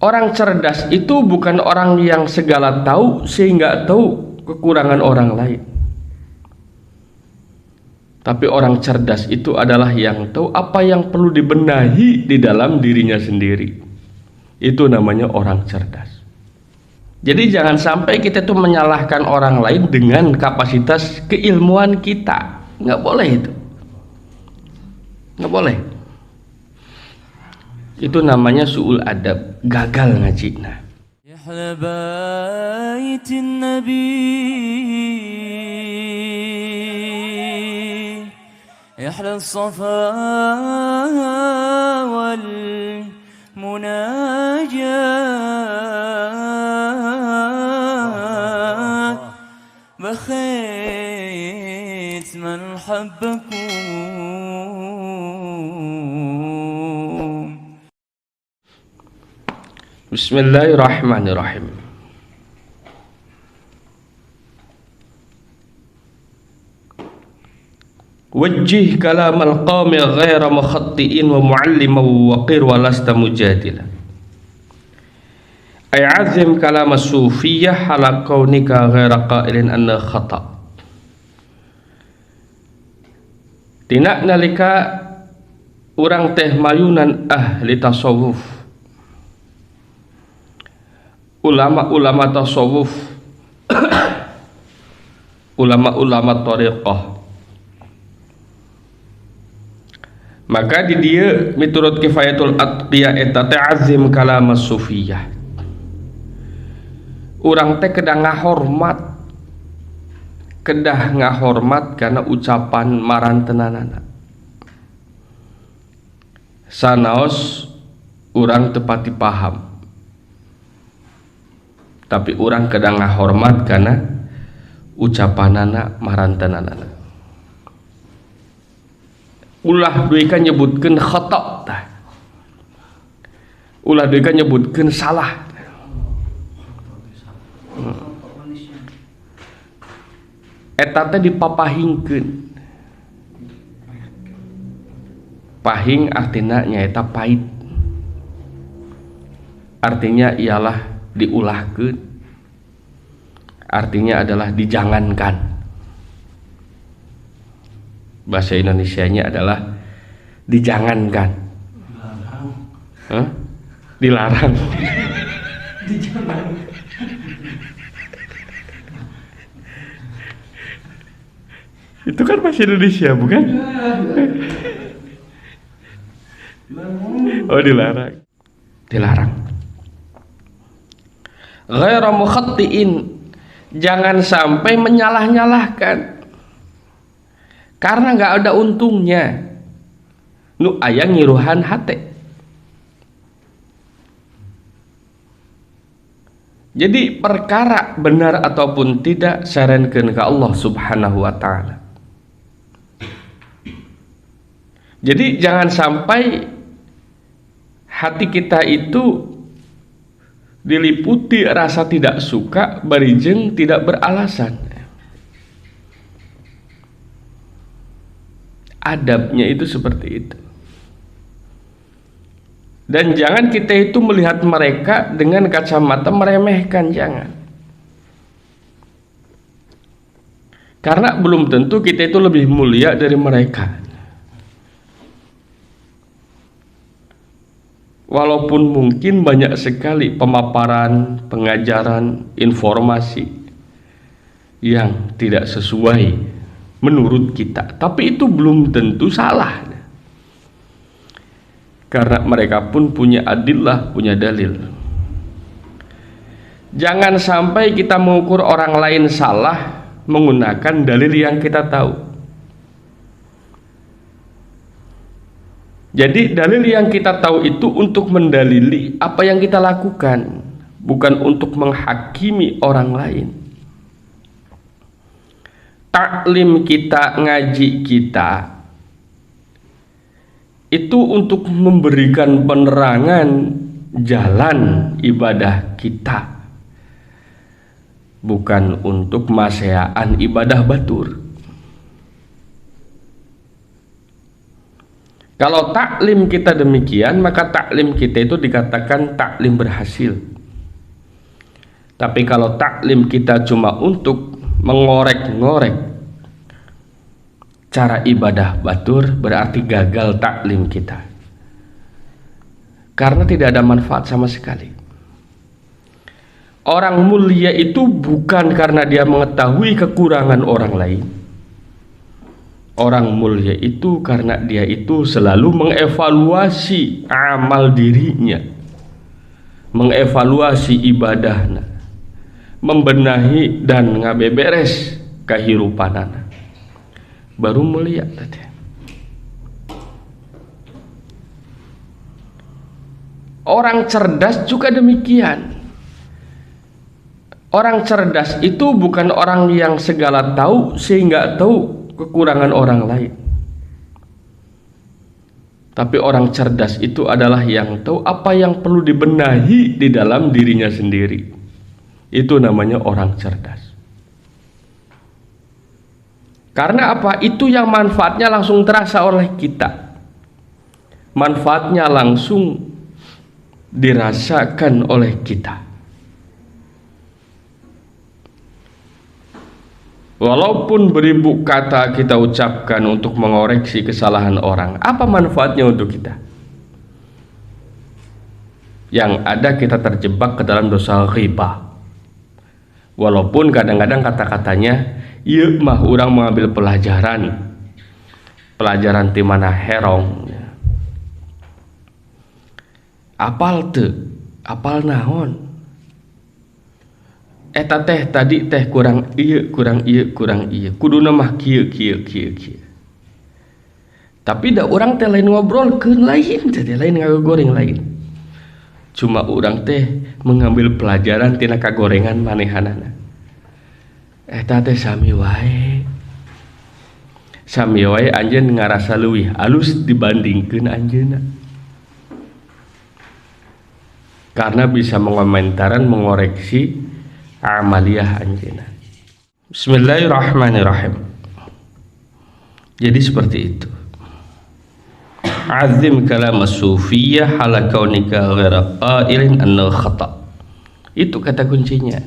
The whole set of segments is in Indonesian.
Orang cerdas itu bukan orang yang segala tahu sehingga tahu kekurangan orang lain. Tapi orang cerdas itu adalah yang tahu apa yang perlu dibenahi di dalam dirinya sendiri. Itu namanya orang cerdas. Jadi jangan sampai kita tuh menyalahkan orang lain dengan kapasitas keilmuan kita. Nggak boleh itu. Nggak boleh. Itu namanya su'ul adab, gagal ngaji. Nah. Ya ahla baitin nabi, ya ahla safa wal munajat, bakhit man habbakum. Bismillahirrahmanirrahim. Wajjih kalamal qawmi ghaira mukhatti'in wa mu'alliman wa qir wa lasta mujadila. Ay azim kalam as-sufiyyah ala kaunika ghaira qailin anna khata'. Tina nalika urang teh mayunan ahli tasawuf, ulama-ulama tasawuf, ulama-ulama thariqah, maka di dia miturut kifayatul atqiya eta ta'zim kalam as-sufiyah. Urang teh kedah ngahormat karena ucapan marantenanana. Sanaos urang tepati paham, tapi orang kadang ngahormat karena ucapanana marantanana. Ulah deui ka nyebutkeun khata' tah. Ulah deui ka nyebutkeun salah. Eta teh dipapahingkeun. Pahing artina nyaeta pahit. Artinya ialah diulahkeun, artinya adalah dijangankan. Bahasa Indonesianya adalah dijangankan. Dilarang. Itu kan bahasa Indonesia, bukan? Oh, dilarang. Dilarang. Ghaira mukhatti'in, jangan sampai menyalah-nyalahkan karena nggak ada untungnya. Nu aya ngiruhan hate. Jadi perkara benar ataupun tidak sarankeun ka Allah Subhanahu wa taala. Jadi jangan sampai hati kita itu diliputi rasa tidak suka barijeng tidak beralasan. Adabnya itu seperti itu. Dan jangan kita itu melihat mereka dengan kacamata meremehkan, jangan. Karena belum tentu kita itu lebih mulia dari mereka. Walaupun mungkin banyak sekali pemaparan, pengajaran, informasi yang tidak sesuai menurut kita, tapi itu belum tentu salah. Karena mereka pun punya adillah, punya dalil. Jangan sampai kita mengukur orang lain salah menggunakan dalil yang kita tahu. Jadi dalil yang kita tahu itu untuk mendalili apa yang kita lakukan, bukan untuk menghakimi orang lain. Taklim kita, ngaji kita itu untuk memberikan penerangan jalan ibadah kita, bukan untuk maseaan ibadah batur. Kalau taklim kita demikian, maka taklim kita itu dikatakan taklim berhasil. Tapi kalau taklim kita cuma untuk mengorek-ngorek cara ibadah batur, berarti gagal taklim kita, karena tidak ada manfaat sama sekali. Orang mulia itu bukan karena dia mengetahui kekurangan orang lain. Orang mulia itu karena dia itu selalu mengevaluasi amal dirinya, mengevaluasi ibadahnya, membenahi dan ngabeberes kehidupanana, baru mulia tadi. Orang cerdas juga demikian. Orang cerdas itu bukan orang yang segala tahu sehingga tahu kekurangan orang lain. Tapi orang cerdas itu adalah yang tahu apa yang perlu dibenahi di dalam dirinya sendiri. Itu namanya orang cerdas. Karena apa? Itu yang manfaatnya langsung terasa oleh kita. Manfaatnya langsung dirasakan oleh kita. Walaupun beribu kata kita ucapkan untuk mengoreksi kesalahan orang, apa manfaatnya untuk kita? Yang ada kita terjebak ke dalam dosa ghibah. Walaupun kadang-kadang kata-katanya, iya mah orang mengambil pelajaran di mana herong. Apal apal naon? Eta teh tadi teh kurang iya kuduna mah kieu. Tapi da urang teh lain ngobrolkeun lain teh lain ngagoreng lain. Cuma urang teh mengambil pelajaran tina kagorengan manehanana. Eta teh sami wae anjeun ngarasa leuwih alus dibandingkeun anjeunna. Karena bisa mengomentaren, mengoreksi amaliyah anjena. Bismillahirrahmanirrahim. Jadi seperti itu. Azim kalam as-sufiyah ala kaunika ghaira qailin annahu khata. Itu kata kuncinya.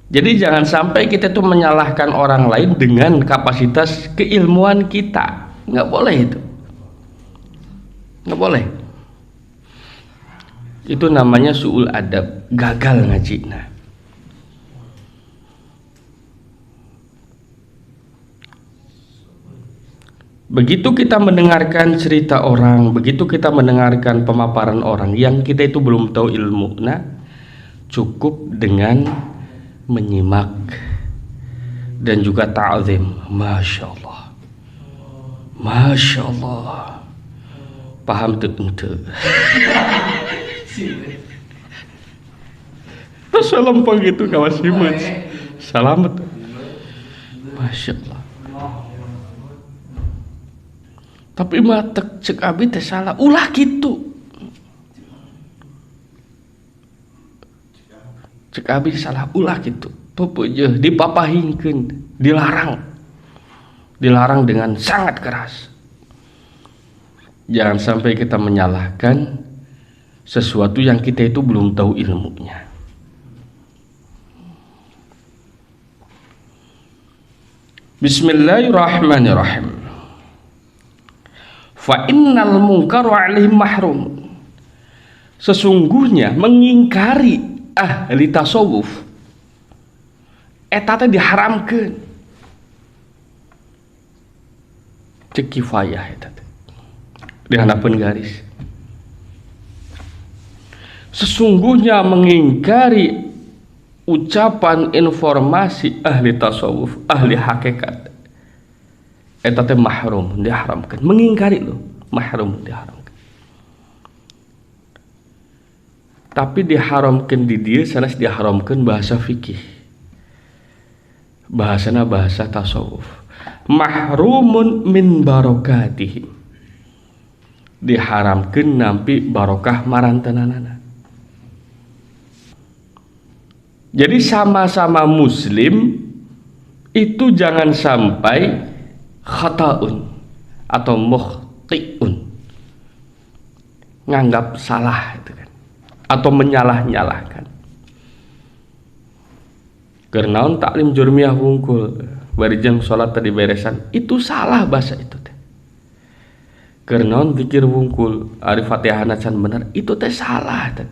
Jadi jangan sampai kita tuh menyalahkan orang lain dengan kapasitas keilmuan kita. Nggak boleh itu. Nggak boleh. Itu namanya su'ul adab, gagal ngaji. Nah, begitu kita mendengarkan cerita orang, begitu kita mendengarkan pemaparan orang yang kita itu belum tahu ilmu, nah cukup dengan menyimak dan juga ta'zim. Masya Allah, Masya Allah, paham tuh. Assalamualaikum gitu kawas himat. Selamat. Masya Allah. Tapi mah cek abi teh salah. Ulah gitu. Cek abi salah ulah gitu. Pupujeuh dipapahingkeun, dilarang. Dilarang dengan sangat keras. Jangan sampai kita menyalahkan sesuatu yang kita itu belum tahu ilmunya. Bismillahirrahmanirrahim. Fa innal munkar alaihi mahrum. Sesungguhnya mengingkari ahli tasawuf eta teh diharamkeun. Cek kifayah eta teh. Dihandapkeun garis. Sesungguhnya mengingkari ucapan informasi ahli tasawuf, ahli hakikat, eta teh mahrum, diharamkan. Mengingkari lo, mahrum, diharamkan. Tapi diharamkan di dia, sanes diharamkan bahasa fikih, bahasana bahasa tasawuf. Mahrumun min barokatihim, diharamkan nampi barokah marantananana. Jadi sama-sama muslim itu jangan sampai khata'un atau mukhti'un, nganggap salah itu kan, atau menyalah-nyalahkan. Kernaon taklim jurmiyah wungkul bari jam salat tadi beresan, itu salah bahasa itu teh. Kernaon zikir wungkul ari Fatihah can bener, itu teh salah teh.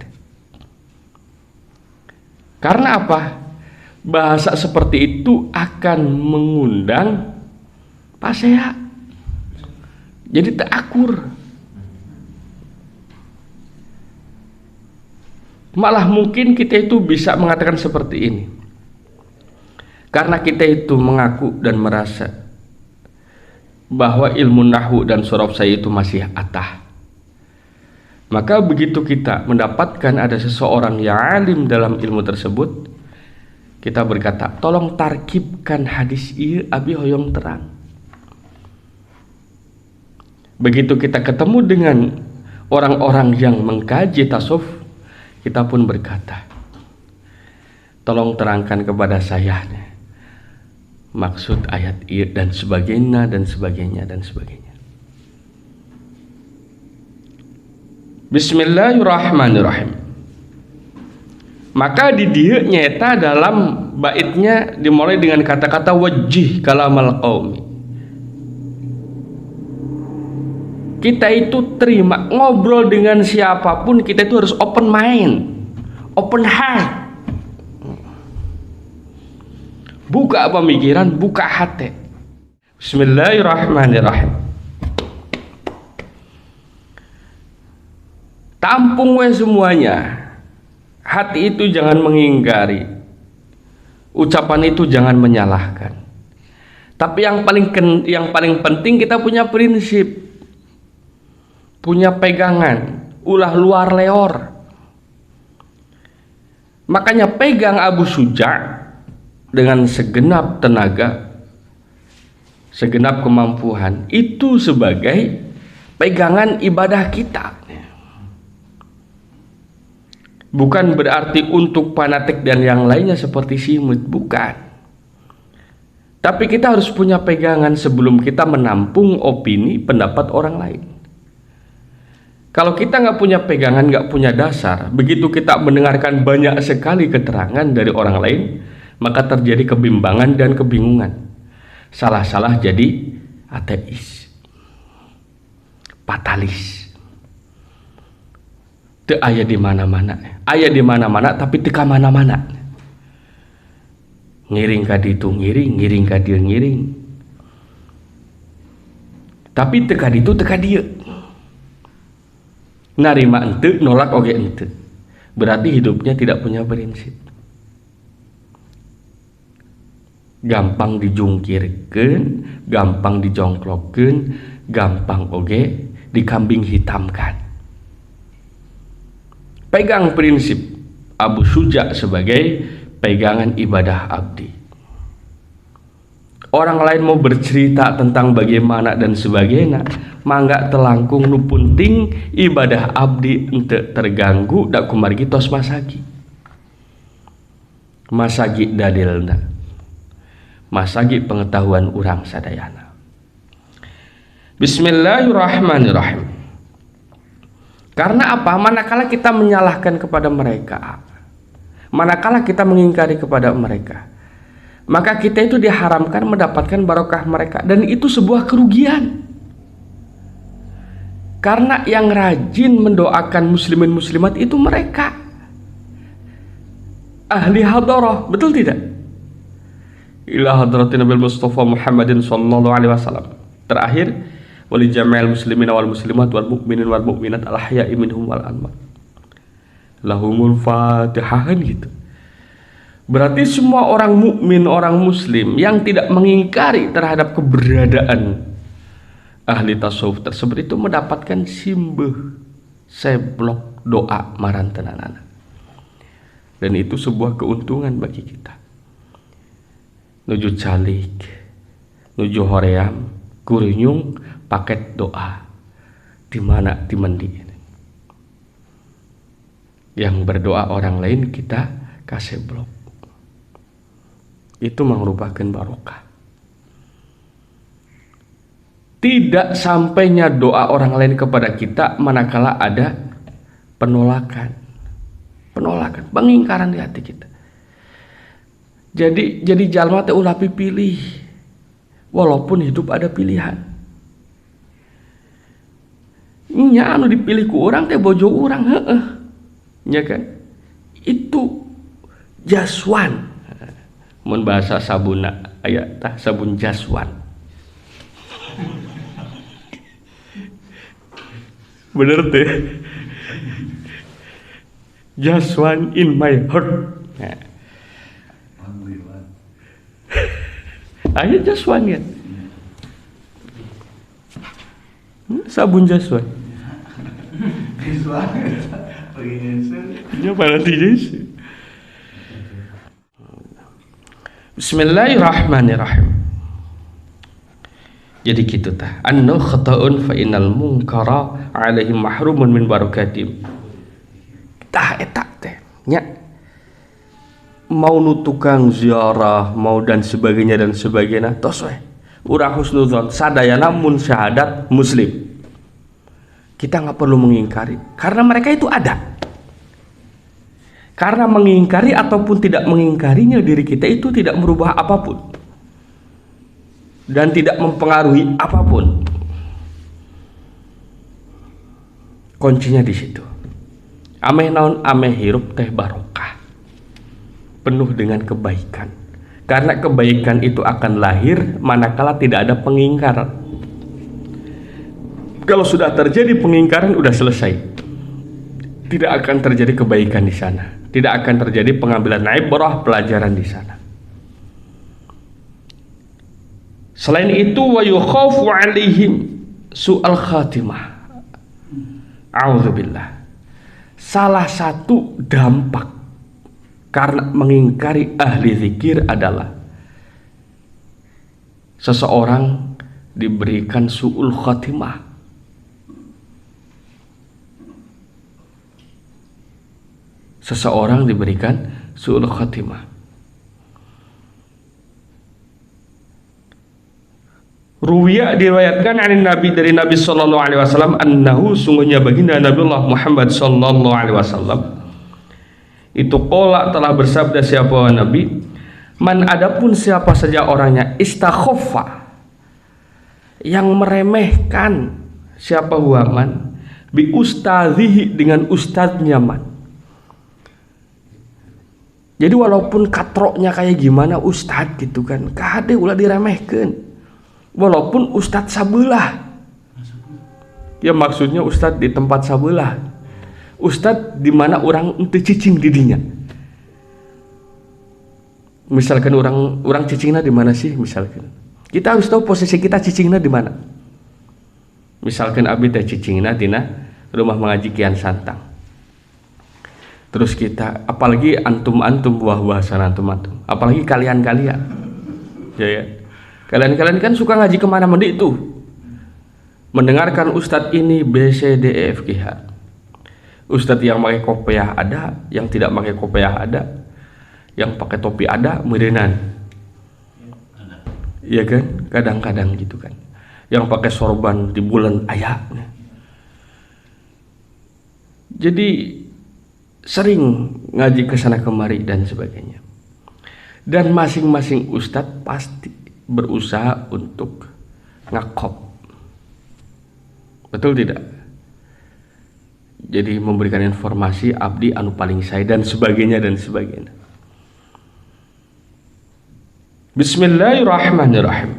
Karena apa? Bahasa seperti itu akan mengundang pasea. Jadi tak akur. Malah mungkin kita itu bisa mengatakan seperti ini. Karena kita itu mengaku dan merasa bahwa ilmu nahwu dan surab saya itu masih atah. Maka begitu kita mendapatkan ada seseorang yang alim dalam ilmu tersebut, kita berkata, tolong tarkibkan hadis ieu abi hoyong terang. Begitu kita ketemu dengan orang-orang yang mengkaji tasawuf, kita pun berkata, tolong terangkan kepada saya maksud ayat ieu dan sebagainya dan sebagainya dan sebagainya. Bismillahirrahmanirrahim. Maka di dieu nyata dalam baitnya dimulai dengan kata-kata wajih kalamal qaumi. Kita itu terima ngobrol dengan siapapun, kita itu harus open mind, open heart. Buka pemikiran, buka hati. Bismillahirrahmanirrahim. Tampung we semuanya. Hati itu jangan mengingkari. Ucapan itu jangan menyalahkan. Tapi yang paling penting kita punya prinsip, punya pegangan, ulah luar leor. Makanya pegang Abu Suja dengan segenap tenaga, segenap kemampuan, itu sebagai pegangan ibadah kita. Bukan berarti untuk fanatik dan yang lainnya seperti Simut, bukan. Tapi kita harus punya pegangan sebelum kita menampung opini pendapat orang lain. Kalau kita nggak punya pegangan, nggak punya dasar, begitu kita mendengarkan banyak sekali keterangan dari orang lain, maka terjadi kebimbangan dan kebingungan. Salah-salah jadi ateis, fatalis. Teu aya di mana-mana. Aya di mana-mana tapi teu ka mana-mana. Ngiring ka ditu ngiring, ngiring ka dieu ngiring. Tapi teu ka ditu teu ka dieu. Narima ente, nolak oge ente. Berarti hidupnya tidak punya prinsip. Gampang dijungkirkeun, gampang dijongklokkeun, gampang oge dikambing hitamkan. Pegang prinsip Abu Suja sebagai pegangan ibadah abdi. Orang lain mau bercerita tentang bagaimana dan sebagainya, mangga telangkung nu penting ibadah abdi ente terganggu dak kumargi tos masagi. Masagi dalilna. Masagi pengetahuan urang sadayana. Bismillahirrahmanirrahim. Karena apa? Manakala kita menyalahkan kepada mereka, manakala kita mengingkari kepada mereka, maka kita itu diharamkan mendapatkan barokah mereka, dan itu sebuah kerugian. Karena yang rajin mendoakan muslimin muslimat itu mereka ahli hadarah, betul tidak? Ila hadratin Nabi Mustafa Muhammadin sallallahu alaihi wasallam. Terakhir, wali jama'il muslimin wal muslimat wal mu'minin wal mu'minat al ahya'i minhum wal amwat. Lahumul Fatihah, gitu. Berarti semua orang mukmin, orang muslim yang tidak mengingkari terhadap keberadaan ahli tasawuf tersebut itu mendapatkan simbah seblok doa marantenanana. Dan itu sebuah keuntungan bagi kita. Nuju calik, nuju hoream, kurinyung, paket doa. Di mana di mandi. Yang berdoa orang lain kita kasih blok. Itu merupakan barokah. Tidak sampainya doa orang lain kepada kita manakala ada penolakan, pengingkaran di hati kita. Jadi jalma teh ulah pilih, walaupun hidup ada pilihan. Nya anu dipilih ku orang teh bojo orang, nya kan? Itu jaswan. Mun bahasa sabuna aya tah sabun jaswan. Bener teh. Just one in my heart. Nah. Ayo just one ya. Sabun just one. Ini pada tiris. Bismillahirrahmanirrahim. Jadi gitu tah. Annu khata'un fa innal munkara alaihim mahrumun min barakatim. Tah eta teh nya mau nu tukang ziarah mau dan sebagainya tos we urang husnudzon sadayana mun syahadat muslim kita nggak perlu mengingkari karena mereka itu ada. Karena mengingkari ataupun tidak mengingkarinya diri kita itu tidak merubah apapun dan tidak mempengaruhi apapun. Kuncinya di situ. Ameh naon ameh hirup teh barokah, penuh dengan kebaikan. Karena kebaikan itu akan lahir manakala tidak ada pengingkaran. Kalau sudah terjadi pengingkaran udah selesai. Tidak akan terjadi kebaikan di sana. Tidak akan terjadi pengambilan ibrah pelajaran di sana. Selain itu wa yukhafu alaihim su'al khatimah. A'udzubillah. Salah satu dampak karena mengingkari ahli zikir adalah seseorang diberikan su'ul khatimah. Seseorang diberikan su'ul khatimah. Ruwiya diriwayatkan dari Nabi sallallahu alaihi wasallam annahu sungguhnya baginda Nabiullah Muhammad sallallahu alaihi wasallam itu qala telah bersabda siapa Nabi man adapun siapa saja orangnya istakhaffa yang meremehkan siapa huaman bi ustadzihi dengan ustadznya man. Jadi walaupun katroknya kayak gimana ustadz gitu kan kade ulah diremehkeun. Walaupun ustadz sabelah, ya maksudnya ustadz di tempat sabelah, ustadz di mana orang ente cicing didinya. Misalkan orang cicingna di mana sih? Misalkan kita harus tahu posisi kita cicingna di mana. Misalkan abdi teh cicingna dina rumah mengaji Kian Santang. Terus kita, apalagi antum buah-buahan antum, apalagi kalian, ya. Kalian kan suka ngaji kemana-mana itu, mendengarkan ustadz ini B C D E F G H. Ustadz yang pakai kopiah ada, yang tidak pakai kopiah ada, yang pakai topi ada, meureunnan. Iya kan? Kadang-kadang gitu kan. Yang pakai sorban di bulan aya. Jadi sering ngaji ke sana kemari dan sebagainya. Dan masing-masing ustadz pasti berusaha untuk ngakop, betul tidak? Jadi memberikan informasi abdi anu paling saya dan sebagainya. Bismillahirrahmanirrahim.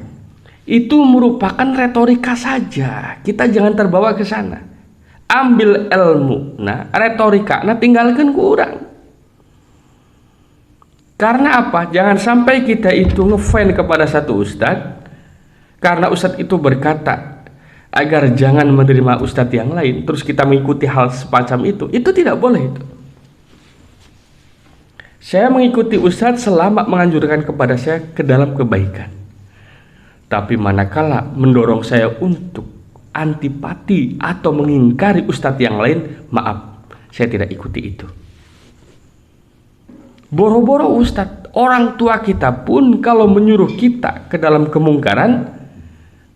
Itu merupakan retorika saja. Kita jangan terbawa ke sana. Ambil ilmu. Nah, retorika nah tinggalkan ku urang. Karena apa? Jangan sampai kita itu ngefan kepada satu ustadz karena ustadz itu berkata agar jangan menerima ustadz yang lain terus kita mengikuti hal semacam itu tidak boleh itu. Saya mengikuti ustadz selama menganjurkan kepada saya ke dalam kebaikan. Tapi manakala mendorong saya untuk antipati atau mengingkari ustadz yang lain, maaf, saya tidak ikuti itu. Boro-boro ustadz, orang tua kita pun kalau menyuruh kita ke dalam kemungkaran,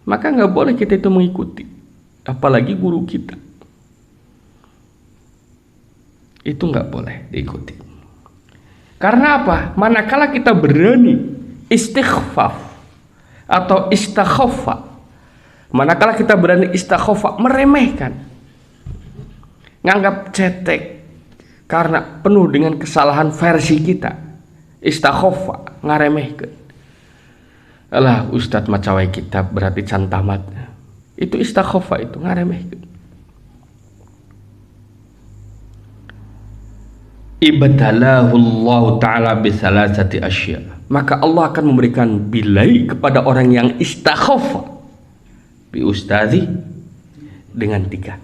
maka nggak boleh kita itu mengikuti, apalagi guru kita. Itu nggak boleh diikuti. Karena apa? Manakala kita berani istighfaf atau istakhofa, manakala kita berani istakhofa, meremehkan, nganggap cetek karena penuh dengan kesalahan versi kita, istakhofa, ngaremehkan. Alah, Ustadz macawai kitab berarti cantamat. Itu istakhofa, itu ngaremehkan. Ibtalahu Allah Ta'ala bisalasati asya, maka Allah akan memberikan bilai kepada orang yang istakhofa bi ustazi dengan 3.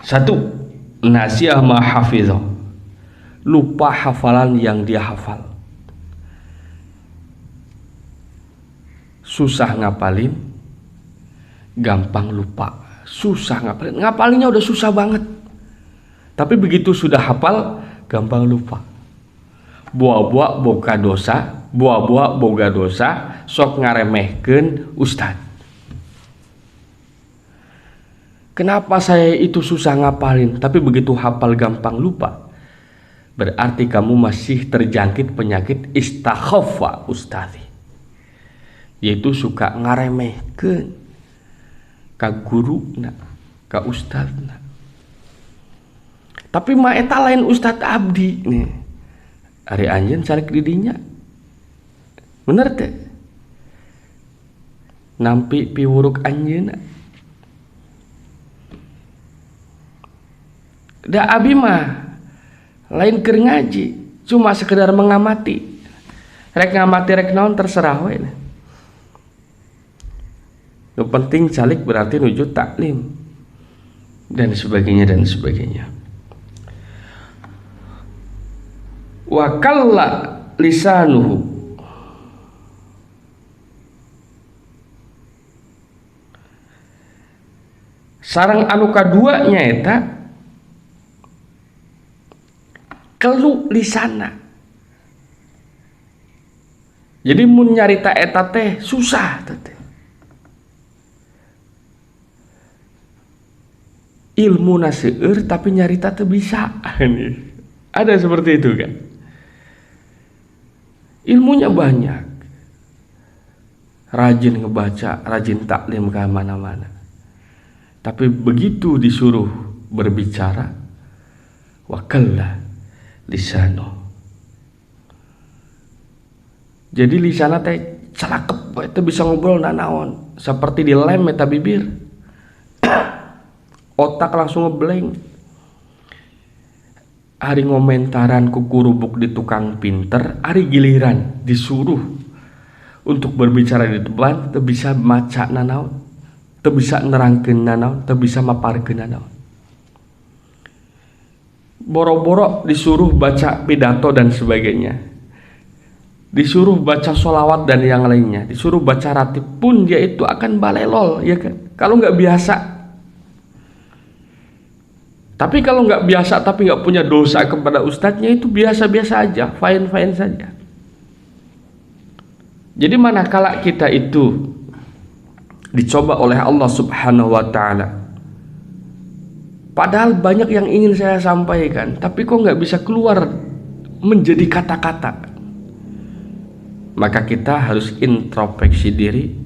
1. Nasiyah ma hafizah, lupa hafalan yang dia hafal. Susah ngapalin, gampang lupa. Susah ngapalin, ngapalinnya udah susah banget, tapi begitu sudah hafal gampang lupa. Buah-buah boga dosa, buah-buah boga dosa, sok ngaremehkeun ustad. Kenapa saya itu susah ngapalin, tapi begitu hafal gampang lupa? Berarti kamu masih terjangkit penyakit istakhofa ustazi, yaitu suka ngaremehkeun ka guru na, ka ustad na. Tapi mah eta lain ustad abdi nih. Ari anjeun salek di dinya. Bener teh? Nampi piwuruk anjeunna. Da abi mah lain keur ngaji, cuma sekedar mengamati. Rek ngamati rek naon terserah we. Yang penting calik berarti nuju taklim dan sebagainya dan sebagainya. Wa kalla lisanuhu, sareng anu kadua nyaeta kelu lisana. Jadi mun nyarita eta teh susah teh. Ilmu naseur tapi nyarita teu bisa. Ada seperti itu kan? Ilmunya banyak, rajin ngebaca, rajin taklim ke mana-mana, tapi begitu disuruh berbicara, wakalla lisano. Jadi lisana teh celakep, itu bisa ngobrol nanaon, seperti dilem eta bibir. Otak langsung ngeblank. Hari ngomentaran ku kurubuk di tukang pinter, hari giliran disuruh untuk berbicara di depan, teu bisa maca nanaon, teu bisa nerangkeun nanaon, teu bisa maparkeun nanaon. Boro-boro disuruh baca pidato dan sebagainya, disuruh baca sholawat dan yang lainnya, disuruh baca ratib pun dia itu akan balelol, ya kan? Kalau nggak biasa. Tapi kalau nggak biasa tapi nggak punya dosa kepada ustadznya, itu biasa-biasa aja, fine-fine saja. Jadi manakala kita itu dicoba oleh Allah Subhanahu wa Ta'ala, padahal banyak yang ingin saya sampaikan, tapi kok nggak bisa keluar menjadi kata-kata, maka kita harus introspeksi diri.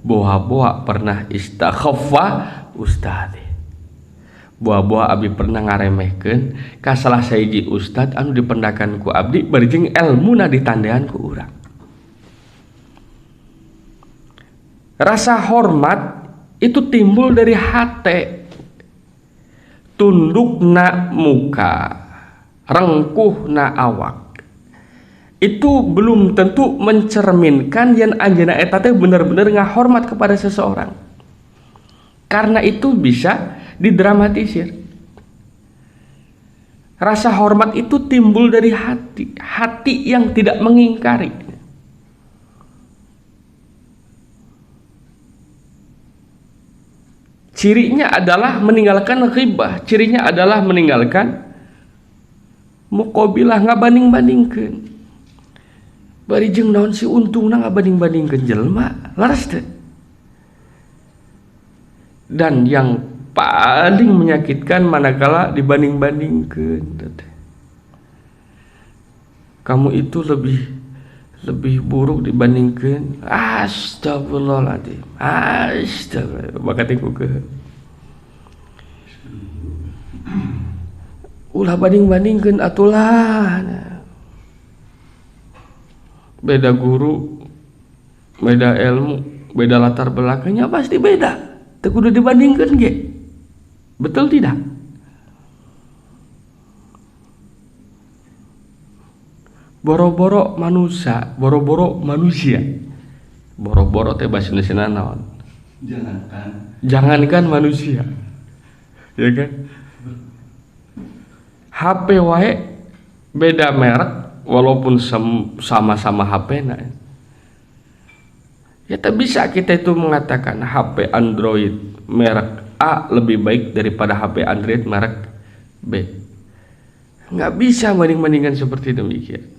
Boha-boha pernah istakhofa ustadz. Buah-buah abdi pernah ngaremehkeun ka salah sahiji ustad anu dipendakan ku abdi barjing elmuna ditandean ku urang. Rasa hormat itu timbul dari hate, tundukna muka, rengkuhna awak. Itu belum tentu mencerminkan yen anjeunna eta teh bener-bener ngahormat kepada seseorang. Karena itu bisa didramatisir. Rasa hormat itu timbul dari hati, hati yang tidak mengingkari. Cirinya adalah meninggalkan ghibah, cirinya adalah meninggalkan muqabilah, ngabanding-bandingkeun. Bari jeung naon si untungna ngabanding-bandingkeun jelema, laras teu? Dan yang paling menyakitkan manakala dibanding-bandingkeun. Kamu itu lebih buruk dibandingkan. Astagfirullahaladzim. Astagfirullah. Maka ke ulah banding-bandingkan atulah. Beda guru, beda ilmu, beda latar belakangnya pasti beda. Teu kudu dibandingkan ge. Betul tidak? Boro-boro manusia, boro-boro teh bahasa Indonesia naon? Jangankan manusia, ya kan? HP wae beda merek walaupun sama-sama HP-na. Ya tak bisa kita itu mengatakan HP Android merek A lebih baik daripada HP Android merek B. Nggak bisa banding-bandingkan seperti demikian.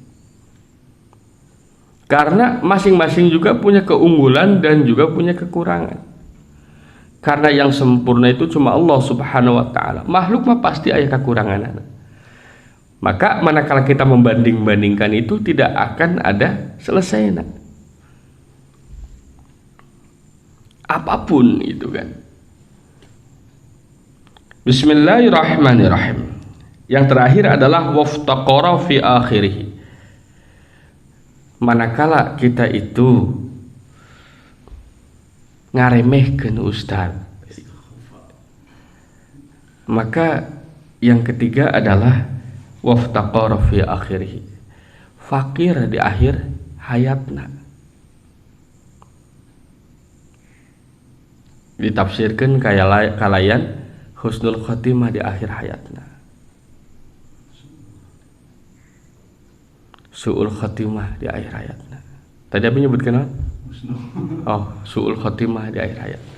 Karena masing-masing juga punya keunggulan dan juga punya kekurangan. Karena yang sempurna itu cuma Allah Subhanahu wa taala. Makhluk mah pasti aya kekurangan. Maka manakala kita membanding-bandingkan itu tidak akan ada selesainya. Apapun itu kan. Bismillahirrahmanirrahim. Yang terakhir adalah waftaqara fi akhirih. Manakala kita itu ngaremehkeun ustaz, maka yang ketiga adalah waftaqara fi akhirih, fakir di akhir hayatna. Ditafsirkan kalayan husnul khotimah di akhir hayatna, su'ul khotimah di akhir hayatna. Tadi apa nyebutkan apa? Oh, su'ul khotimah di akhir hayatna.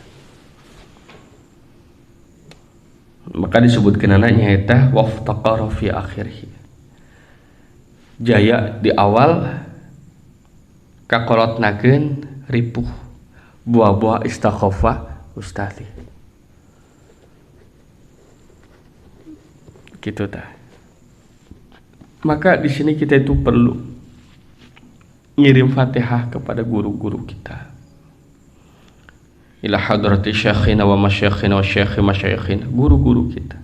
Maka disebutkan anaknya eta waftaqara fi akhirih. Jaya di awal kakolotnakeun ripuh buah-buah istighfar ustazi. Gitu tah. Maka di sini kita itu perlu ngirim Fatihah kepada guru-guru kita. Ila hadrati syekhina wa masyayikhina wa syekhi masyayikhina, guru-guru kita.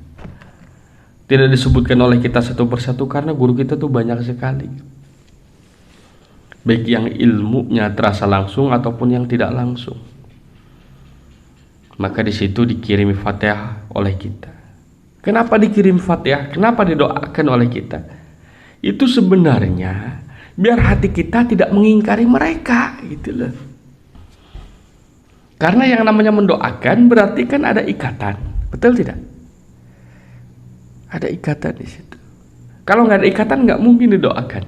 Tidak disebutkan oleh kita satu persatu karena guru kita tuh banyak sekali. Baik yang ilmunya terasa langsung ataupun yang tidak langsung. Maka di situ dikirimi Fatihah oleh kita. Kenapa dikirim Fatihah? Kenapa didoakan oleh kita? Itu sebenarnya biar hati kita tidak mengingkari mereka, gitu loh. Karena yang namanya mendoakan berarti kan ada ikatan, betul tidak? Ada ikatan di situ. Kalau nggak ada ikatan nggak mungkin didoakan.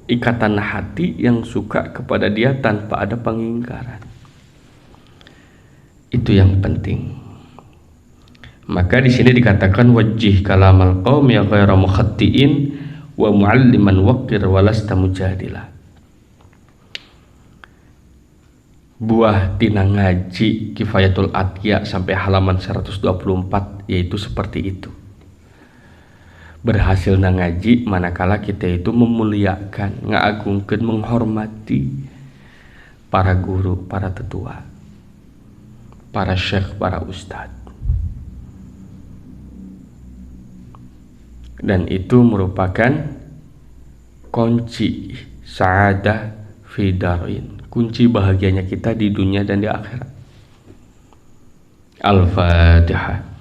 Ikatan hati yang suka kepada dia tanpa ada pengingkaran. Itu yang penting. Maka di sini dikatakan wajih kalamal qaumi ghairu mukhattiin wa mualliman waqir walasta mujadilah. Buah tina ngaji Kifayatul Atqiya sampai halaman 124 yaitu seperti itu. Berhasil ngaji manakala kita itu memuliakan, ngagungkeun, menghormati para guru, para tetua, para syekh, para ustadz. Dan itu merupakan kunci sa'adah fi darin, kunci bahagianya kita di dunia dan di akhirat. Al-Fatihah.